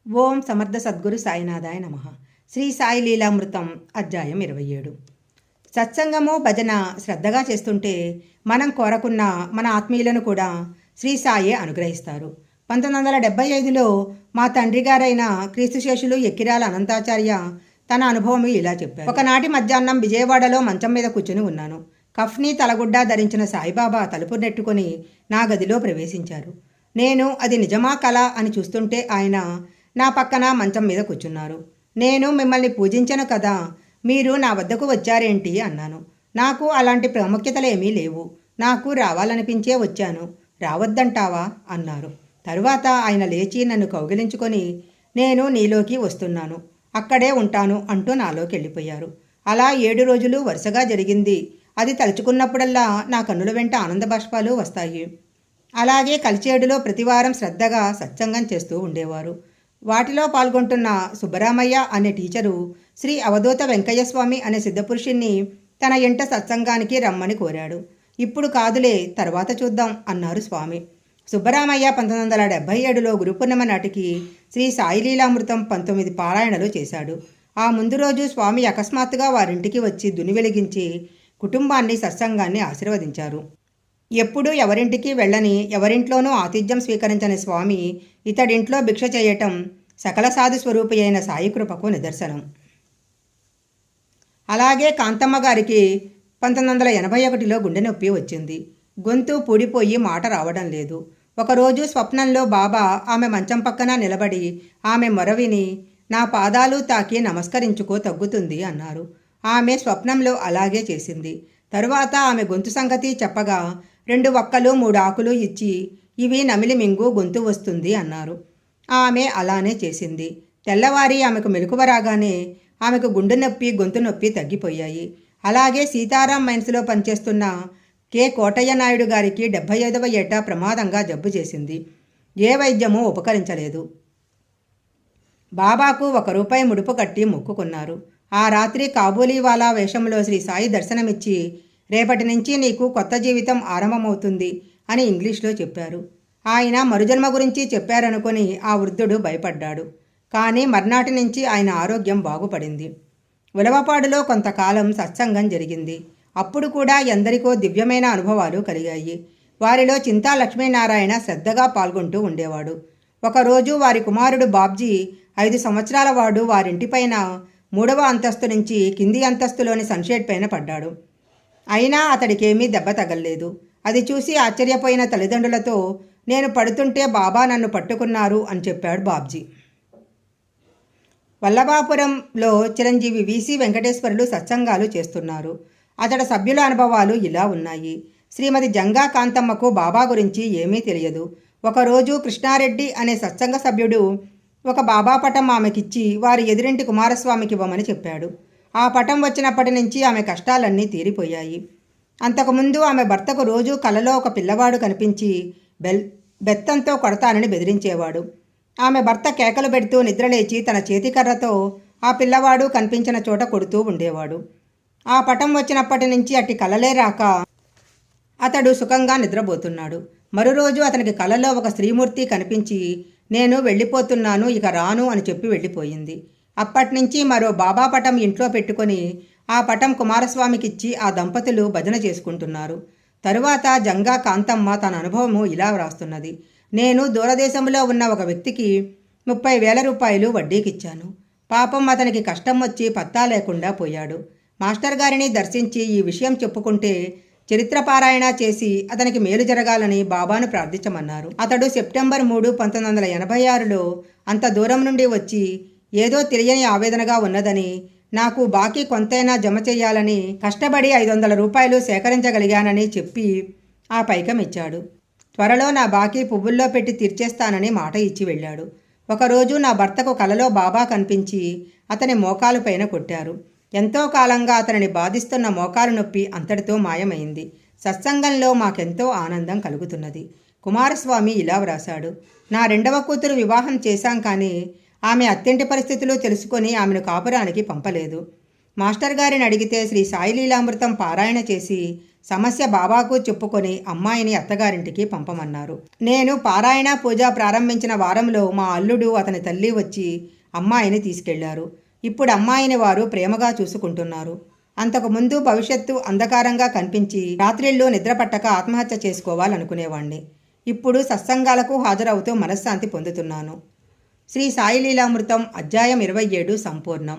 ఓం సమర్థ సద్గురు సాయినాథాయ నమ. శ్రీ సాయి లీలామృతం అధ్యాయం 27. సత్సంగము భజన శ్రద్ధగా చేస్తుంటే మనం కోరకున్న మన ఆత్మీయులను కూడా శ్రీ సాయే అనుగ్రహిస్తారు. 1975లో మా తండ్రి గారైన క్రీస్తుశేషులు ఎక్కిరాల అనంతాచార్య తన అనుభవం ఇలా చెప్పారు. ఒకనాటి మధ్యాహ్నం విజయవాడలో మంచం మీద కూర్చుని ఉన్నాను. కఫ్ని తలగుడ్డ ధరించిన సాయిబాబా తలుపు నెట్టుకొని నా గదిలో ప్రవేశించారు. నేను అది నిజమా కళ అని చూస్తుంటే ఆయన నా పక్కన మంచం మీద కూర్చున్నారు. నేను మిమ్మల్ని పూజించను కదా, మీరు నా వద్దకు వచ్చారేంటి అన్నాను. నాకు అలాంటి ప్రాముఖ్యతలు ఏమీ లేవు, నాకు రావాలనిపించే వచ్చాను, రావద్దంటావా అన్నారు. తరువాత ఆయన లేచి నన్ను కౌగిలించుకొని నేను నీలోకి వస్తున్నాను, అక్కడే ఉంటాను అంటూ నాలోకి వెళ్ళిపోయారు. అలా 7 రోజులు వరుసగా జరిగింది. అది తలుచుకున్నప్పుడల్లా నా కన్నుల వెంట ఆనంద బాష్పాలు వస్తాయి. అలాగే కలిచేడులో ప్రతివారం శ్రద్ధగా సత్సంగం చేస్తూ ఉండేవారు. వాటిలో పాల్గొంటున్న సుబ్బరామయ్య అనే టీచరు శ్రీ అవధూత వెంకయ్యస్వామి అనే సిద్ధపురుషుణ్ణి తన ఇంట సత్సంగానికి రమ్మని కోరాడు. ఇప్పుడు కాదులే, తర్వాత చూద్దాం అన్నారు స్వామి. సుబ్బరామయ్య 1977లో గురుపూర్ణిమ నాటికి శ్రీ సాయి లీలామృతం 19 పారాయణలు చేశాడు. ఆ ముందు రోజు స్వామి అకస్మాత్తుగా వారింటికి వచ్చి దుని వెలిగించి కుటుంబాన్ని సత్సంగాన్ని ఆశీర్వదించారు. ఎప్పుడూ ఎవరింటికి వెళ్ళని, ఎవరింట్లోనూ ఆతిథ్యం స్వీకరించని స్వామి ఇతడింట్లో భిక్ష చేయటం సకల సాధు స్వరూపి అయిన సాయి కృపకు నిదర్శనం. అలాగే కాంతమ్మ గారికి 1981లో గుండె నొప్పి వచ్చింది. గొంతు పూడిపోయి మాట రావడం లేదు. ఒకరోజు స్వప్నంలో బాబా ఆమె మంచం పక్కన నిలబడి ఆమె మొరవిని నా పాదాలు తాకి నమస్కరించుకో, తగ్గుతుంది అన్నారు. ఆమె స్వప్నంలో అలాగే చేసింది. తరువాత ఆమె గొంతు సంగతి చెప్పగా 2 వక్కలు 3 ఆకులు ఇచ్చి ఇవి నమిలి మింగు, గొంతు వస్తుంది అన్నారు. ఆమె అలానే చేసింది. తెల్లవారి ఆమెకు మెలకువ రాగానే ఆమెకు గుండె నొప్పి, గొంతు నొప్పి తగ్గిపోయాయి. అలాగే సీతారాం మైన్స్లో పనిచేస్తున్న కె కోటయ్య నాయుడు గారికి 75వ ఏట ప్రమాదంగా జబ్బు చేసింది. ఏ వైద్యమూ ఉపకరించలేదు. బాబాకు ₹1 ముడుపు కట్టి మొక్కుకున్నారు. ఆ రాత్రి కాబూలీవాలా వేషంలో శ్రీ సాయి దర్శనమిచ్చి రేపటి నుంచి నీకు కొత్త జీవితం ఆరంభమవుతుంది అని ఇంగ్లీష్లో చెప్పారు. ఆయన మరుజన్మ గురించి చెప్పారనుకొని ఆ వృద్ధుడు భయపడ్డాడు. కానీ మర్నాటి నుంచి ఆయన ఆరోగ్యం బాగుపడింది. ఉలవపాడులో కొంతకాలం సత్సంగం జరిగింది. అప్పుడు కూడా ఎందరికో దివ్యమైన అనుభవాలు కలిగాయి. వారిలో చింతా లక్ష్మీనారాయణ శ్రద్ధగా పాల్గొంటూ ఉండేవాడు. ఒకరోజు వారి కుమారుడు బాబ్జీ 5 సంవత్సరాల వాడు వారింటిపైన 3వ అంతస్తు నుంచి కింది అంతస్తులోని సన్షేడ్ పైన పడ్డాడు. అయినా అతడికేమీ దెబ్బ తగల్లేదు. అది చూసి ఆశ్చర్యపోయిన తల్లిదండ్రులతో నేను పడుతుంటే బాబా నన్ను పట్టుకున్నారు అని చెప్పాడు బాబ్జీ. వల్లభాపురంలో చిరంజీవి వీసీ వెంకటేశ్వరులు సత్సంగాలు చేస్తున్నారు. అతడి సభ్యుల అనుభవాలు ఇలా ఉన్నాయి. శ్రీమతి జంగా కాంతమ్మకు బాబా గురించి ఏమీ తెలియదు. ఒకరోజు కృష్ణారెడ్డి అనే సత్సంగ సభ్యుడు ఒక బాబా పటం ఆమెకిచ్చి వారి ఎదురింటి కుమారస్వామికి ఇవ్వమని చెప్పాడు. ఆ పటం వచ్చినప్పటి నుంచి ఆమె కష్టాలన్నీ తీరిపోయాయి. అంతకుముందు ఆమె భర్తకు రోజు కలలో ఒక పిల్లవాడు కనిపించి బెత్తంతో కొడతానని బెదిరించేవాడు. ఆమె భర్త కేకలు పెడుతూ నిద్రలేచి తన చేతికర్రతో ఆ పిల్లవాడు కనిపించిన చోట కొడుతూ ఉండేవాడు. ఆ పటం వచ్చినప్పటి నుంచి అట్టి కలలే రాక అతడు సుఖంగా నిద్రపోతున్నాడు. మరోరోజు అతనికి కలలో ఒక స్త్రీమూర్తి కనిపించి నేను వెళ్ళిపోతున్నాను, ఇక రాను అని చెప్పి వెళ్ళిపోయింది. అప్పటినుంచి మరో బాబా పటం ఇంట్లో పెట్టుకొని ఆ పటం కుమారస్వామికిచ్చి ఆ దంపతులు భజన చేసుకుంటున్నారు. తరువాత జంగా కాంతమ్మ తన అనుభవము ఇలా వ్రాస్తున్నది. నేను దూరదేశంలో ఉన్న ఒక వ్యక్తికి ₹30,000 వడ్డీకిచ్చాను. పాపం అతనికి కష్టం వచ్చి పత్తా లేకుండా పోయాడు. మాస్టర్ గారిని దర్శించి ఈ విషయం చెప్పుకుంటే చరిత్రపారాయణ చేసి అతనికి మేలు జరగాలని బాబాను ప్రార్థించమన్నారు. అతడు సెప్టెంబర్ 3, 1986లో అంత దూరం నుండి వచ్చి ఏదో తెలియని ఆవేదనగా ఉన్నదని, నాకు బాకీ కొంతైనా జమ చేయాలని కష్టపడి ₹500 సేకరించగలిగానని చెప్పి ఆ పైకం ఇచ్చాడు. త్వరలో నా బాకీ పువ్వుల్లో పెట్టి తీర్చేస్తానని మాట ఇచ్చి వెళ్ళాడు. ఒకరోజు నా భర్తకు కలలో బాబా కనిపించి అతని మోకాలు పైన కొట్టారు. ఎంతో కాలంగా అతనిని బాధిస్తున్న మోకాలు నొప్పి అంతటితో మాయమైంది. సత్సంగంలో మాకెంతో ఆనందం కలుగుతున్నది. కుమారస్వామి ఇలా వ్రాశాడు. నా 2వ కూతురు వివాహం చేశాం, కానీ ఆమె అత్యంటి పరిస్థితులు తెలుసుకొని ఆమెను కాపురానికి పంపలేదు. మాస్టర్ గారిని అడిగితే శ్రీ సాయి లీలామృతం పారాయణ చేసి సమస్య బాబాకు చెప్పుకొని అమ్మాయిని అత్తగారింటికి పంపమన్నారు. నేను పారాయణ పూజ ప్రారంభించిన వారంలో మా అల్లుడు అతని తల్లి వచ్చి అమ్మాయిని తీసుకెళ్లారు. ఇప్పుడు అమ్మాయిని వారు ప్రేమగా చూసుకుంటున్నారు. అంతకుముందు భవిష్యత్తు అంధకారంగా కనిపించి రాత్రిళ్ళు నిద్రపట్టక ఆత్మహత్య చేసుకోవాలనుకునేవాణ్ణి. ఇప్పుడు సత్సంగాలకు హాజరవుతూ మనశ్శాంతి పొందుతున్నాను. శ్రీ సాయి లీలామృతం అధ్యాయం 27 సంపూర్ణం.